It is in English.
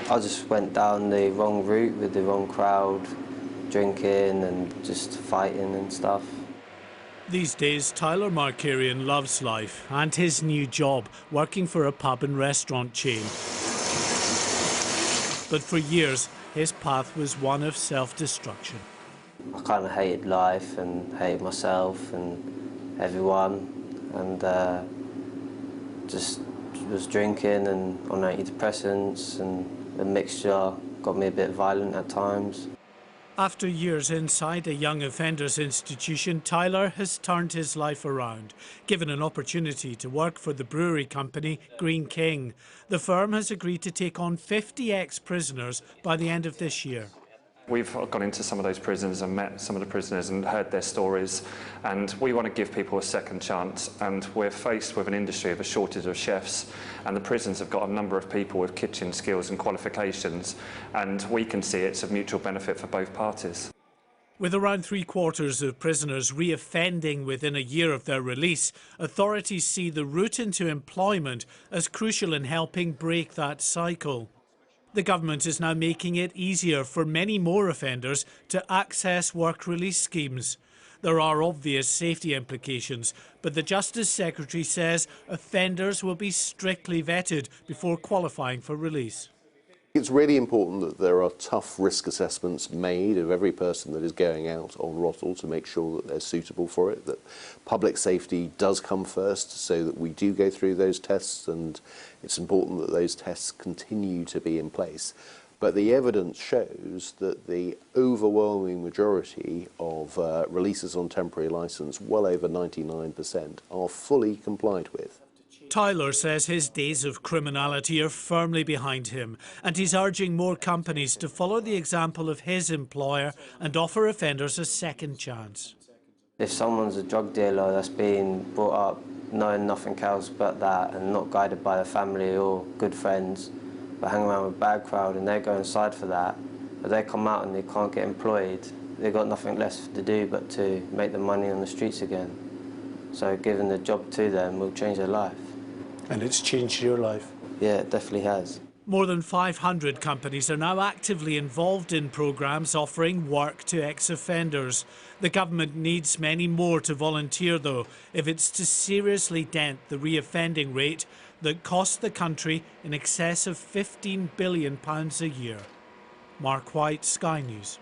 I just went down the wrong route with the wrong crowd, drinking and just fighting and stuff. These days, Tyler Markarian loves life and his new job, working for a pub and restaurant chain. But for years, his path was one of self-destruction. I kind of hated life and hated myself and everyone, and just was drinking and on antidepressants, and the mixture got me a bit violent at times. After years inside a young offenders institution, Tyler has turned his life around. Given an opportunity to work for the brewery company Greene King, the firm has agreed to take on 50 ex-prisoners by the end of this year. We've gone into some of those prisons and met some of the prisoners and heard their stories, and we want to give people a second chance. And we're faced with an industry of a shortage of chefs, and the prisons have got a number of people with kitchen skills and qualifications, and we can see it's of mutual benefit for both parties. With around 3/4 of prisoners re-offending within a year of their release, authorities see the route into employment as crucial in helping break that cycle. The government is now making it easier for many more offenders to access work release schemes. There are obvious safety implications, but the Justice Secretary says offenders will be strictly vetted before qualifying for release. It's really important that there are tough risk assessments made of every person that is going out on Rottle to make sure that they're suitable for it, that public safety does come first so that we do go through those tests, and it's important that those tests continue to be in place. But the evidence shows that the overwhelming majority of releases on temporary licence, well over 99%, are fully complied with. Tyler says his days of criminality are firmly behind him, and he's urging more companies to follow the example of his employer and offer offenders a second chance. If someone's a drug dealer that's been brought up knowing nothing else but that and not guided by their family or good friends, but hang around with a bad crowd and they go inside for that, but they come out and they can't get employed, they've got nothing less to do but to make the money on the streets again. So giving the job to them will change their life. And it's changed your life? Yeah, it definitely has. More than 500 companies are now actively involved in programmes offering work to ex-offenders. The government needs many more to volunteer, though, if it's to seriously dent the re-offending rate that costs the country in excess of £15 billion a year. Mark White, Sky News.